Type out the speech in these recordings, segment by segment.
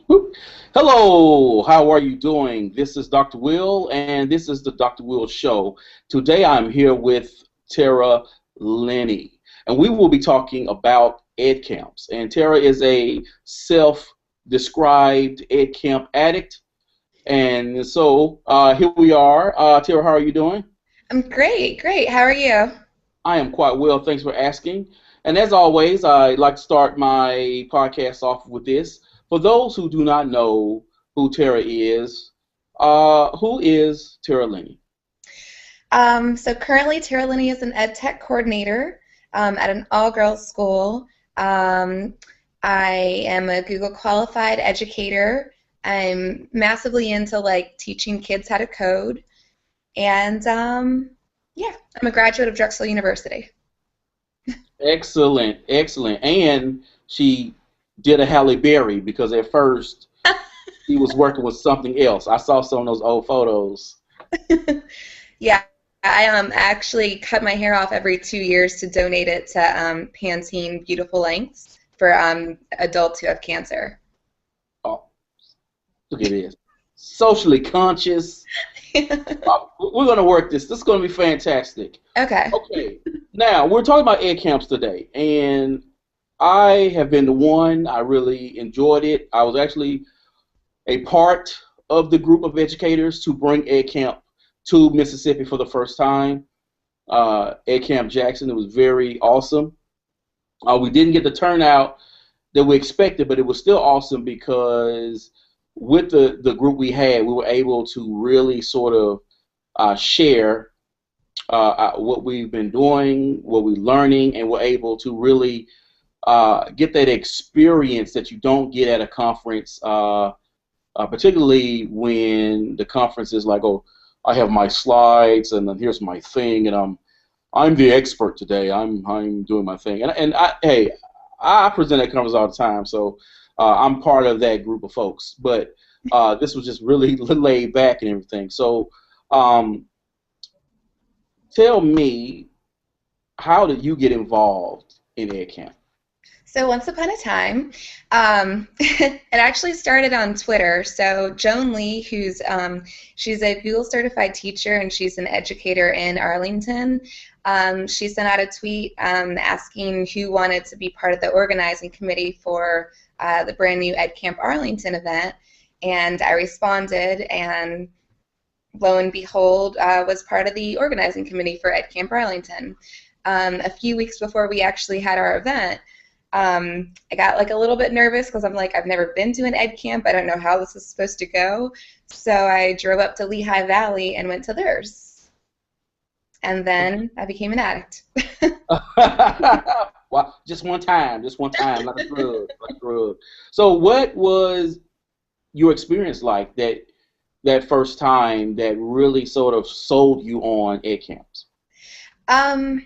Whoop. Hello, how are you doing? This is Dr. Will, and this is the Dr. Will Show. Today I'm here with Tara Linney, and we will be talking about ed camps. And Tara is a self-described ed camp addict, and so here we are. Tara, how are you doing? I'm great, great. How are you? I am quite well, thanks for asking. And as always, I like to start my podcast off with this. For those who do not know who Tara is, who is Tara Linney? So currently, Tara Linney is an ed tech coordinator at an all-girls school. Um, I am a Google qualified educator. I'm massively into like teaching kids how to code, and yeah, I'm a graduate of Drexel University. Excellent, excellent. And she did a Halle Berry because at first she was working with something else. I saw some of those old photos. Yeah, I actually cut my hair off every 2 years to donate it to Pantene Beautiful Lengths for adults who have cancer. Oh, look at this. Socially conscious. We're going to work this. This is going to be fantastic. Okay. Okay. Now, we're talking about ed camps today, and I have been the one. I really enjoyed it. I was actually a part of the group of educators to bring ed camp to Mississippi for the first time. Ed Camp Jackson. It was very awesome. We didn't get the turnout that we expected, but it was still awesome because with the group we had, we were able to really sort of share what we've been doing, what we're learning, and we're able to really get that experience that you don't get at a conference, particularly when the conference is like, oh, I have my slides, and then here's my thing, and I'm the expert today. I'm doing my thing, hey, I present at conferences all the time, so I'm part of that group of folks. But this was just really laid back and everything. So um, tell me, how did you get involved in Edcamp? So once upon a time, it actually started on Twitter. So Joan Lee, she's a Google certified teacher and she's an educator in Arlington. She sent out a tweet asking who wanted to be part of the organizing committee for the brand new Edcamp Arlington event, and I responded, and lo and behold, was part of the organizing committee for Edcamp Arlington. A few weeks before we actually had our event, I got like a little bit nervous because I'm like, I've never been to an ed camp. I don't know how this is supposed to go. So I drove up to Lehigh Valley and went to theirs. And then I became an addict. Well, just one time, like a drug, like a drug. So, what was your experience like that first time that really sort of sold you on ed camps? Um,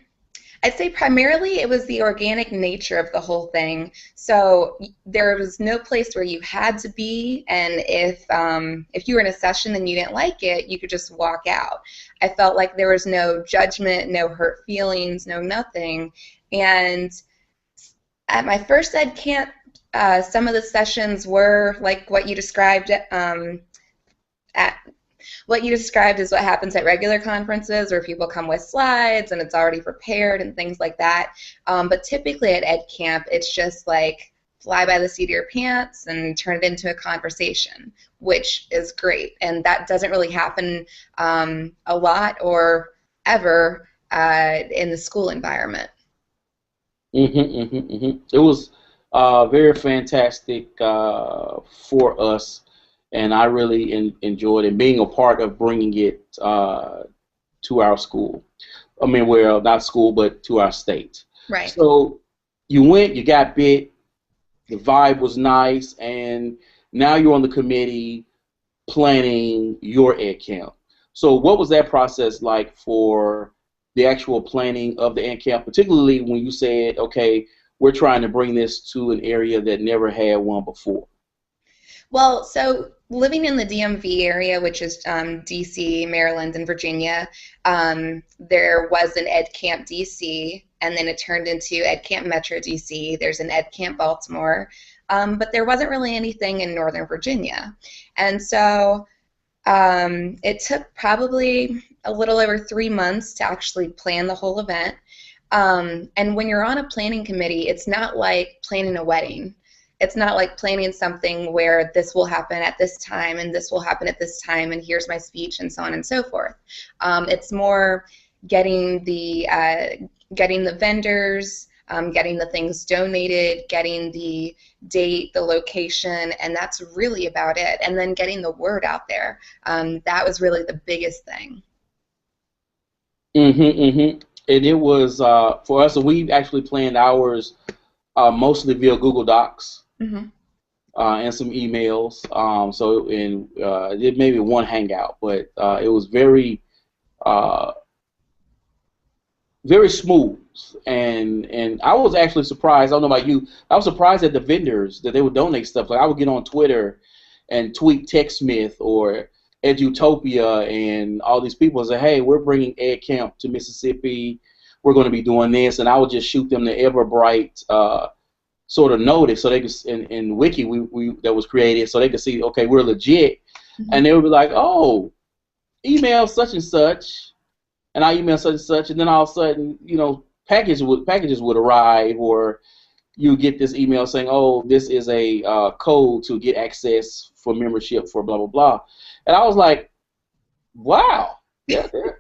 I'd say primarily it was the organic nature of the whole thing. So there was no place where you had to be, and if you were in a session and you didn't like it, you could just walk out. I felt like there was no judgment, no hurt feelings, no nothing. And at my first ed camp, some of the sessions were like what you described at what you described is what happens at regular conferences where people come with slides and it's already prepared and things like that. But typically at Ed Camp, it's just like fly by the seat of your pants and turn it into a conversation, which is great. And that doesn't really happen a lot or ever in the school environment. It was very fantastic for us, and I really enjoyed it being a part of bringing it to our school. I mean, well, not school, but to our state. Right. So you went, you got bit, the vibe was nice, and now you're on the committee planning your ed camp. So what was that process like for the actual planning of the ed camp, particularly when you said, okay, we're trying to bring this to an area that never had one before? Well, so living in the DMV area, which is DC, Maryland, and Virginia, there was an Ed Camp DC, and then it turned into Ed Camp Metro DC. There's an Ed Camp Baltimore. but there wasn't really anything in Northern Virginia. And so it took probably a little over 3 months to actually plan the whole event. And when you're on a planning committee, it's not like planning a wedding. It's not like planning something where this will happen at this time and this will happen at this time and here's my speech and so on and so forth. It's more getting the vendors, getting the things donated, getting the date, the location, and that's really about it. And then getting the word out there. That was really the biggest thing. And it was for us. So we actually planned ours mostly via Google Docs and some emails. It maybe one hangout, but it was very very smooth. And I was actually surprised. I don't know about you. I was surprised at the vendors that they would donate stuff. Like I would get on Twitter and tweet TechSmith or Edutopia and all these people and say, hey, we're bringing Edcamp to Mississippi. We're going to be doing this. And I would just shoot them the Everbright sort of notice so they could, in Wiki that was created, so they could see, okay, we're legit. And they would be like, oh, email such and such. And I email such and such. And then all of a sudden, packages would arrive, or you get this email saying, oh, this is a code to get access for membership for blah, blah, blah. And I was like, wow, they're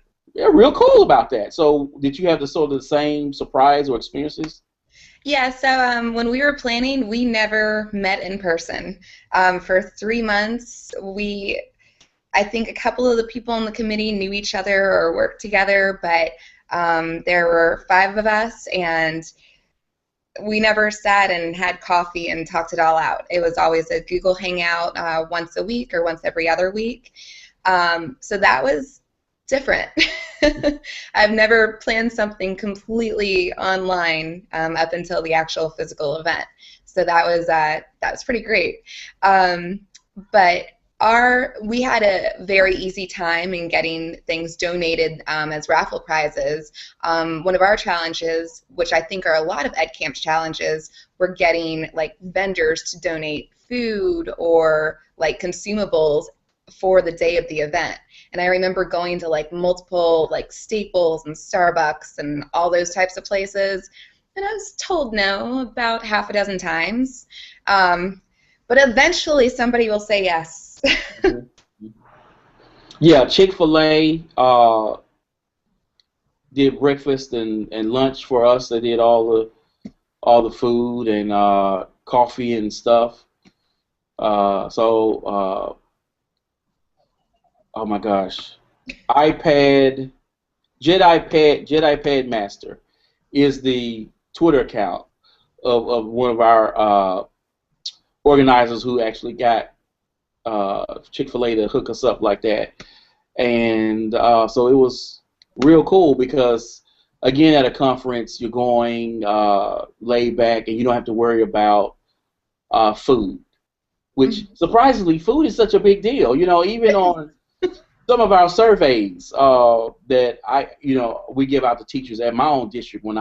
real cool about that. So did you have the sort of the same surprise or experiences? Yeah, so when we were planning, we never met in person. For 3 months, I think a couple of the people on the committee knew each other or worked together, but there were 5 of us, and we never sat and had coffee and talked it all out. It was always a Google Hangout once a week or once every other week. So that was different. I've never planned something completely online up until the actual physical event. So that was pretty great. But we had a very easy time in getting things donated as raffle prizes. One of our challenges, which I think are a lot of Edcamp's challenges, were getting like vendors to donate food or like consumables for the day of the event. And I remember going to like multiple like Staples and Starbucks and all those types of places, and I was told no about half a dozen times. But eventually somebody will say yes. Yeah, Chick-fil-A did breakfast and lunch for us. They did all the food and coffee and stuff. Oh my gosh, Jedi Master is the Twitter account of one of our organizers who actually got Chick-fil-A to hook us up like that. And so it was real cool because, again, at a conference, you're going laid back and you don't have to worry about food, which surprisingly, food is such a big deal. Even on some of our surveys that we give out to teachers at my own district when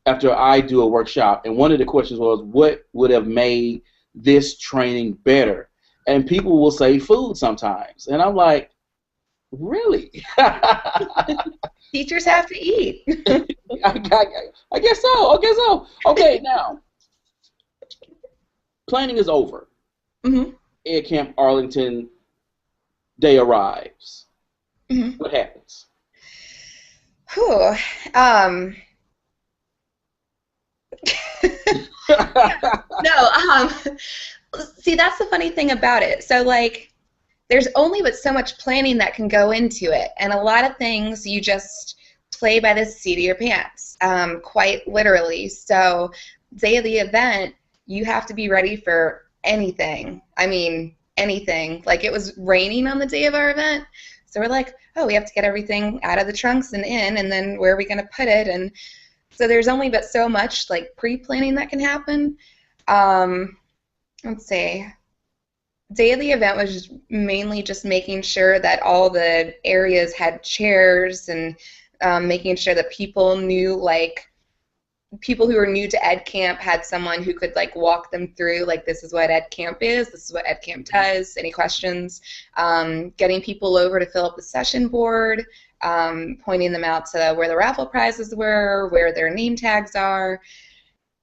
after I do a workshop, and one of the questions was, what would have made this training better? And people will say food sometimes, and I'm like, really? Teachers have to eat. I guess so. Okay, now planning is over. Edcamp Arlington day arrives. What happens? Whew. No, see, that's the funny thing about it. So, like, there's only but so much planning that can go into it, and a lot of things you just play by the seat of your pants, quite literally. So, day of the event, you have to be ready for anything. I mean, anything. Like, it was raining on the day of our event, so we're like, oh, we have to get everything out of the trunks and in, and then where are we going to put it? And so there's only but so much like pre-planning that can happen. Let's see. Day of the event was mainly just making sure that all the areas had chairs and making sure that people knew like people who are new to Edcamp had someone who could like walk them through like this is what Edcamp is, this is what Edcamp does, any questions, getting people over to fill up the session board, pointing them out to where the raffle prizes were, where their name tags are.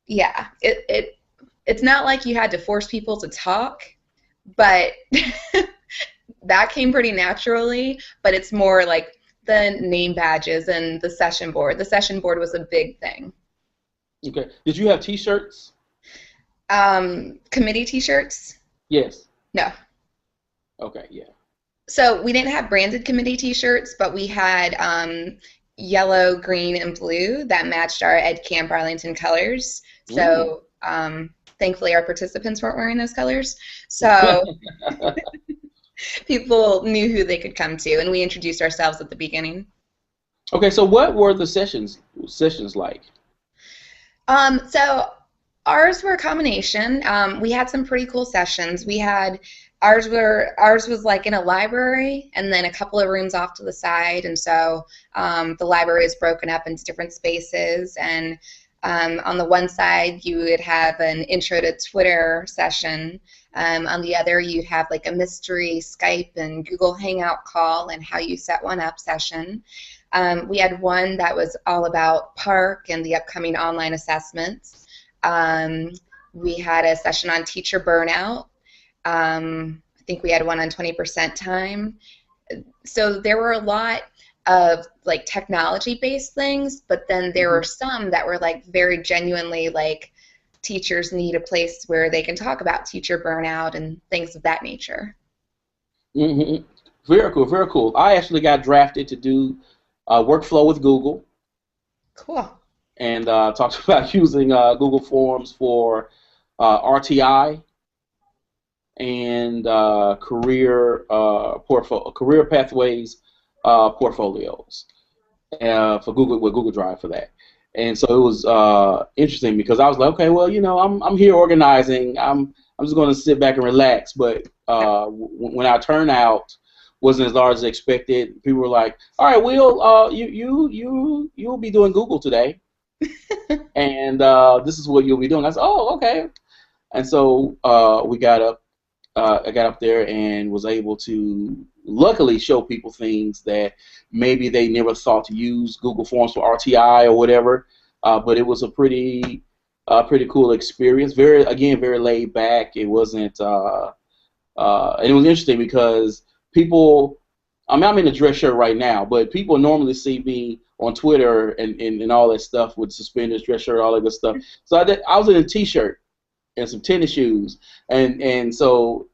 Yeah, it's not like you had to force people to talk, but that came pretty naturally, but it's more like the name badges and the session board. The session board was a big thing. Okay. Did you have T-shirts? Committee T-shirts? Yes. No. Okay. Yeah. So we didn't have branded committee T-shirts, but we had yellow, green, and blue that matched our Edcamp Arlington colors. So thankfully our participants weren't wearing those colors. So people knew who they could come to, and we introduced ourselves at the beginning. Okay. So what were the sessions like? So ours were a combination. We had some pretty cool sessions. We had ours was like in a library and then a couple of rooms off to the side, and so the library is broken up into different spaces. And on the one side, you would have an intro to Twitter session. On the other, you'd have like a mystery Skype and Google Hangout call and how you set one up session. We had one that was all about Park and the upcoming online assessments. We had a session on teacher burnout. I think we had one on 20% time. So there were a lot of like technology-based things, but then there were some that were like very genuinely like teachers need a place where they can talk about teacher burnout and things of that nature. Mm-hmm. Very cool, very cool. I actually got drafted to do workflow with Google. Cool. And talked about using Google Forms for RTI and career pathways portfolios for Google with Google Drive for that. And so it was interesting because I was like, okay, well, you know, I'm here organizing. I'm just going to sit back and relax. But when our turnout wasn't as large as expected, people were like, all right, Will, you'll be doing Google today, and this is what you'll be doing. I said, oh, okay. And so we got up. I got up there and was able to luckily show people things that maybe they never thought to use Google Forms for RTI or whatever. But it was a pretty cool experience. Very laid back. It wasn't. And it was interesting because people. I mean, I'm in a dress shirt right now, but people normally see me on Twitter and all that stuff with suspenders, dress shirt, all that good stuff. So I was in a T-shirt and some tennis shoes, and so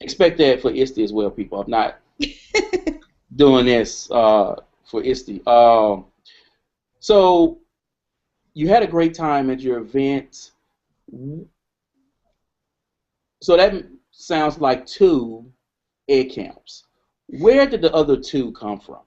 expect that for ISTE as well, people. I'm not doing this for ISTE. So you had a great time at your event. So that sounds like 2 Edcamps. Where did the other 2 come from?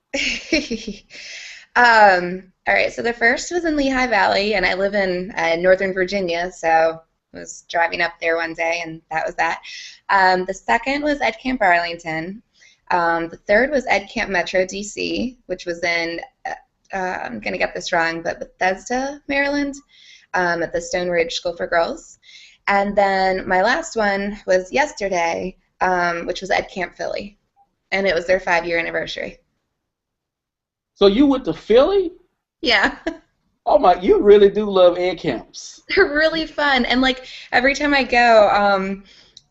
All right, so the first was in Lehigh Valley, and I live in Northern Virginia, so I was driving up there one day, and that was that. The second was Edcamp Arlington. The third was Edcamp Metro DC, which was in, I'm going to get this wrong, but Bethesda, Maryland, at the Stone Ridge School for Girls. And then my last one was yesterday, which was Edcamp Philly, and it was their 5-year anniversary. So you went to Philly? Yeah. Oh my! You really do love Edcamps. They're really fun, and like every time I go,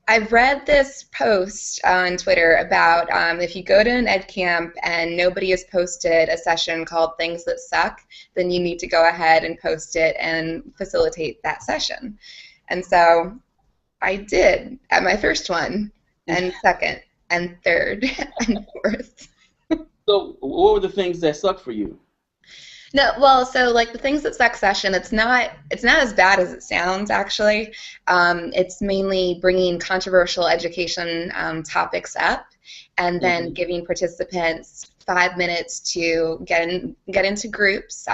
I've read this post on Twitter about if you go to an Edcamp and nobody has posted a session called Things That Suck, then you need to go ahead and post it and facilitate that session. And so I did at my first one, and second, and third, and fourth. So what were the things that sucked for you? No, well, so like the Things That Suck session, it's not as bad as it sounds, actually. It's mainly bringing controversial education topics up, and then giving participants 5 minutes to get into groups.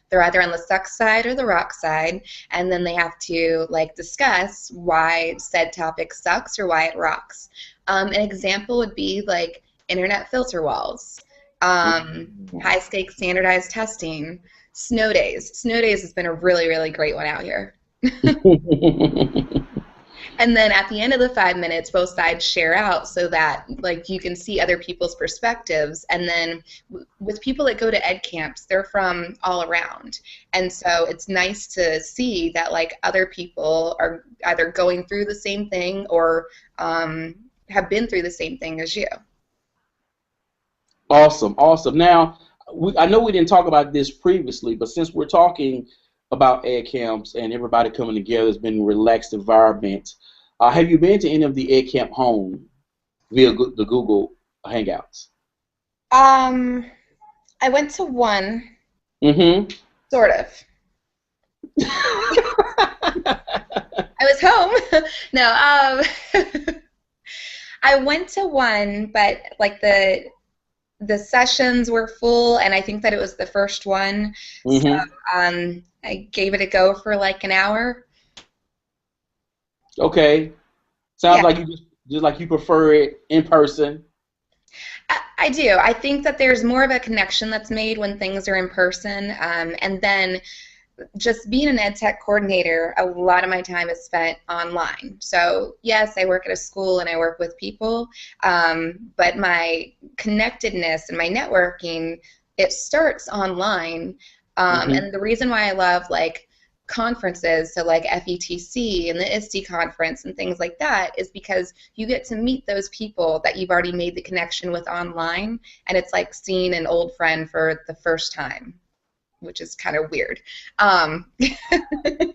They're either on the suck side or the rock side, and then they have to like discuss why said topic sucks or why it rocks. An example would be like internet filter walls. High-stakes standardized testing, Snow days. Snow days has been a really, really great one out here. And then at the end of the 5 minutes, both sides share out so that like you can see other people's perspectives. And then with people that go to ed camps, they're from all around. And so it's nice to see that like other people are either going through the same thing or have been through the same thing as you. Awesome, awesome. Now, I know we didn't talk about this previously, but since we're talking about ed camps and everybody coming together, it's been a relaxed environment. Have you been to any of the ed camp home via the Google Hangouts? Um, I went to one, Mm-hmm. sort of. I was home. No, I went to one, but like the sessions were full, and I think that it was the first one. So Mm-hmm. I gave it a go for like an hour. Okay. Sounds Yeah, like you just like you prefer it in person. I do. I think that there's more of a connection that's made when things are in person, and then just being an ed tech coordinator, a lot of my time is spent online. So yes, I work at a school and I work with people, but my connectedness and my networking, it starts online. Mm-hmm. And the reason why I love like conferences, so like FETC and the ISTE conference and things like that, is because you get to meet those people that you've already made the connection with online, and it's like seeing an old friend for the first time, which is kind of weird. So if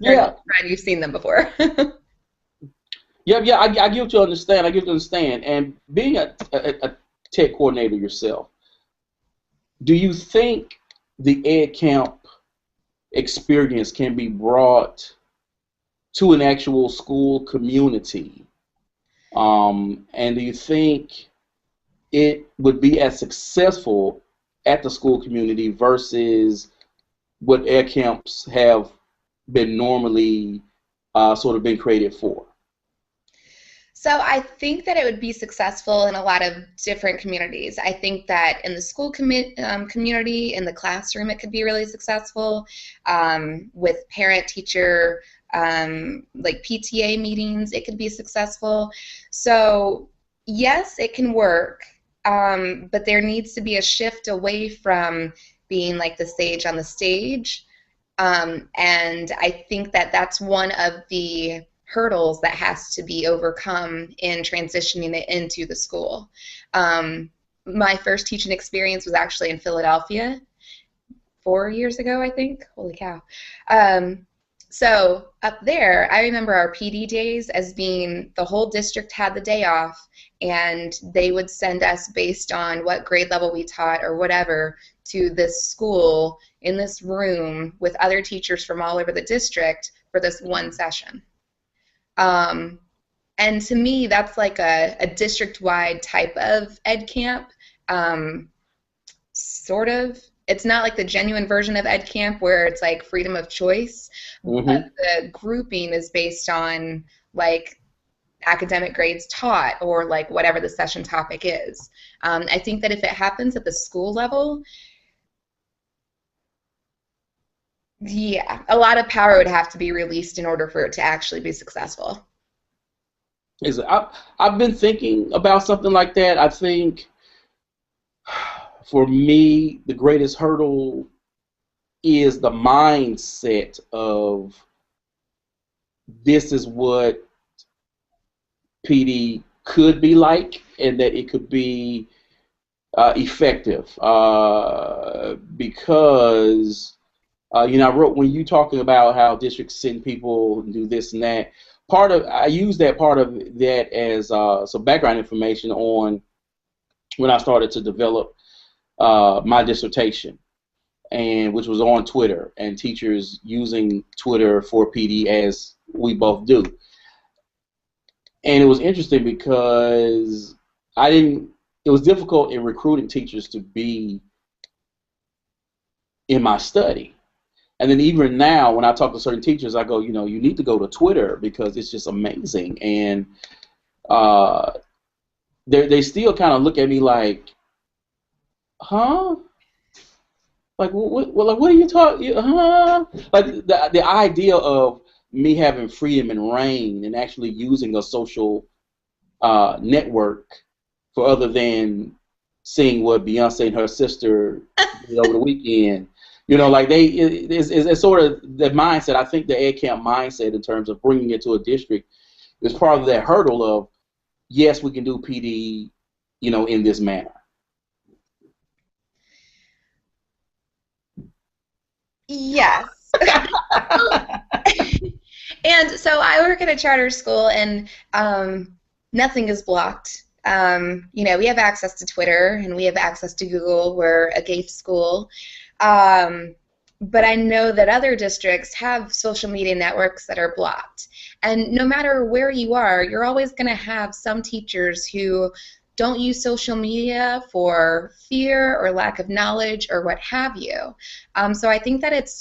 they're an Yeah. old friend, you've seen them before. Yeah, yeah, I get what you understand. I get what you understand. And being a tech coordinator yourself, do you think the ed camp experience can be brought to an actual school community? And do you think it would be as successful at the school community versus what ed camps have been normally sort of been created for? So I think that it would be successful in a lot of different communities. I think that in the school community, in the classroom, it could be really successful. With parent-teacher, like PTA meetings, it could be successful. So yes, it can work, but there needs to be a shift away from being like the sage on the stage. And I think that that's one of the hurdles that has to be overcome in transitioning it into the school. My first teaching experience was actually in Philadelphia 4 years ago, I think. Holy cow. So up there, I remember our PD days as being the whole district had the day off, and they would send us based on what grade level we taught or whatever to this school in this room with other teachers from all over the district for this one session. Um, and to me, that's like a district-wide type of ed camp, sort of. It's not like the genuine version of ed camp where it's like freedom of choice, but Hmm. the grouping is based on like academic grades taught or like whatever the session topic is. I think that if it happens at the school level, yeah, a lot of power would have to be released in order for it to actually be successful. Is I've been thinking about something like that. I think for me, the greatest hurdle is the mindset of this is what PD could be like, and that it could be effective. Because I wrote when you talking about how districts send people and do this and that. I use that part of that as some background information on when I started to develop my dissertation, and which was on Twitter and teachers using Twitter for PD as we both do. And it was interesting because I didn't. It was difficult in recruiting teachers to be in my study. And then even now, when I talk to certain teachers, I go, you need to go to Twitter because it's just amazing. And uh, they still kind of look at me like, huh? Like, like, what are you talking? Huh? Like the idea of me having freedom and reign and actually using a social network for other than seeing what Beyonce and her sister did over the weekend. You know, like it's sort of the mindset. I think the Edcamp mindset in terms of bringing it to a district is part of that hurdle of, yes, we can do PD, in this manner. Yes. And so I work at a charter school, and nothing is blocked. We have access to Twitter and we have access to Google. We're a GAFE school. But I know that other districts have social media networks that are blocked. And no matter where you are, you're always going to have some teachers who don't use social media for fear or lack of knowledge or what have you. So I think that it's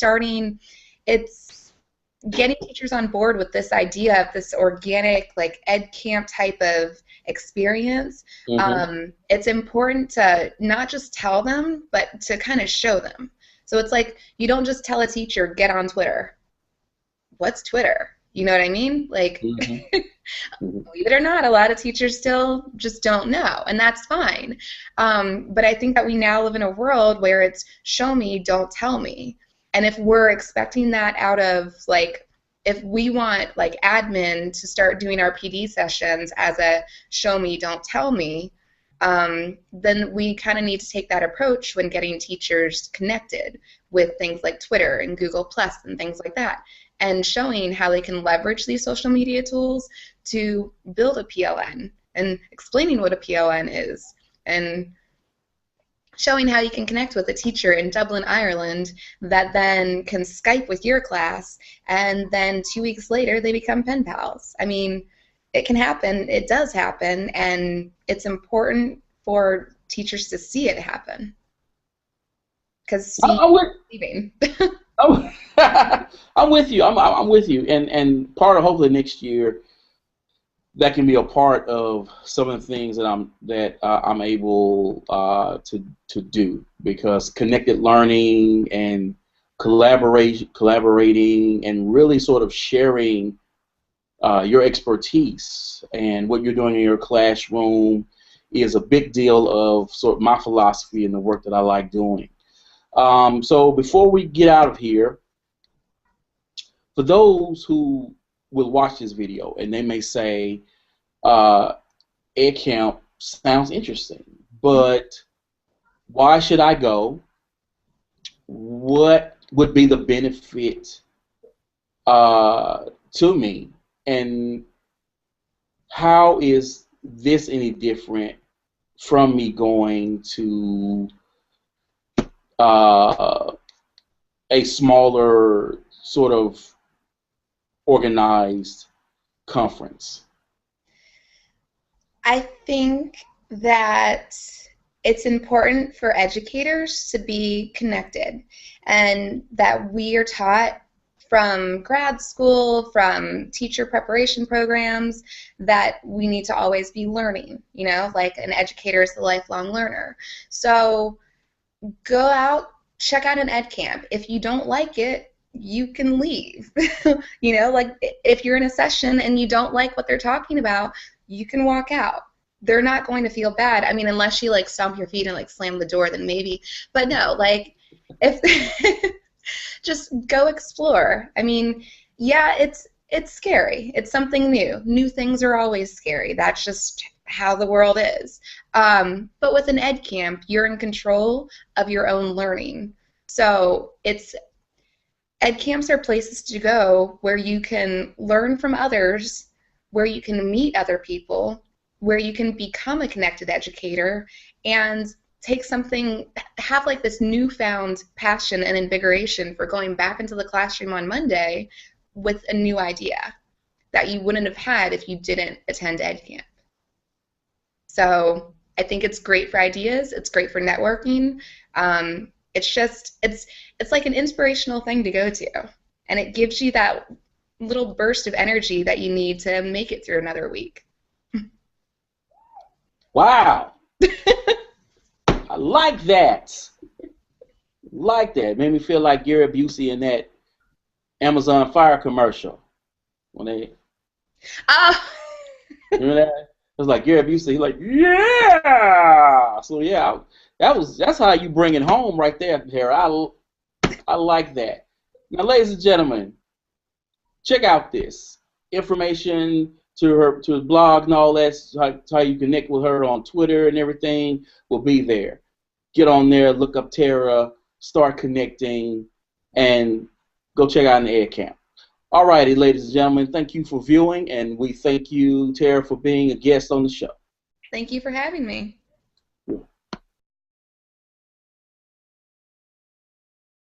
getting teachers on board with this idea of this organic, like Edcamp type of experience. It's important to not just tell them, but to kind of show them. So it's like you don't just tell a teacher, get on Twitter. What's Twitter? You know what I mean? Like, believe it or not, a lot of teachers still just don't know, and that's fine. But I think that we now live in a world where it's show me, don't tell me. And if we're expecting that out of, like, if we want, like, admin to start doing our PD sessions as a show me, don't tell me, then we kind of need to take that approach when getting teachers connected with things like Twitter and Google Plus and things like that, and showing how they can leverage these social media tools to build a PLN and explaining what a PLN is, and showing how you can connect with a teacher in Dublin, Ireland that then can Skype with your class, and then 2 weeks later they become pen pals. I mean, it can happen, it does happen, and it's important for teachers to see it happen. Because leaving. I'm with you. I'm with you, and part of hopefully next year that can be a part of some of the things that I'm able to do, because connected learning and collaborating and really sort of sharing your expertise and what you're doing in your classroom is a big deal of sort of my philosophy and the work that I like doing. So before we get out of here, for those who will watch this video and they may say, Edcamp sounds interesting, but why should I go? What would be the benefit to me? And how is this any different from me going to a smaller sort of organized conference? I think that it's important for educators to be connected, and that we are taught from grad school, from teacher preparation programs, that we need to always be learning, like an educator is a lifelong learner. So go out, check out an Edcamp. If you don't like it, you can leave. Like if you're in a session and you don't like what they're talking about, you can walk out. They're not going to feel bad. I mean, unless you like stomp your feet and like slam the door, then maybe. But no, like if just go explore. I mean, yeah, it's scary. It's something new. New things are always scary. That's just how the world is. But with an Edcamp, you're in control of your own learning. So Edcamps are places to go where you can learn from others, where you can meet other people, where you can become a connected educator and have like this newfound passion and invigoration for going back into the classroom on Monday with a new idea that you wouldn't have had if you didn't attend Edcamp. So I think it's great for ideas. It's great for networking. It's like an inspirational thing to go to, and it gives you that little burst of energy that you need to make it through another week. Wow. I like that. Like that. Made me feel like Gary Busey in that Amazon Fire commercial. When they Ah, remember that? It was like Gary Busey. He's like, yeah. So yeah, that's how you bring it home right there, Tara. I like that. Now, ladies and gentlemen, check out this information to her blog and all that. How you connect with her on Twitter and everything will be there. Get on there, look up Tara, start connecting, and go check out an Edcamp. All righty, ladies and gentlemen, thank you for viewing, and we thank you, Tara, for being a guest on the show. thank you for having me.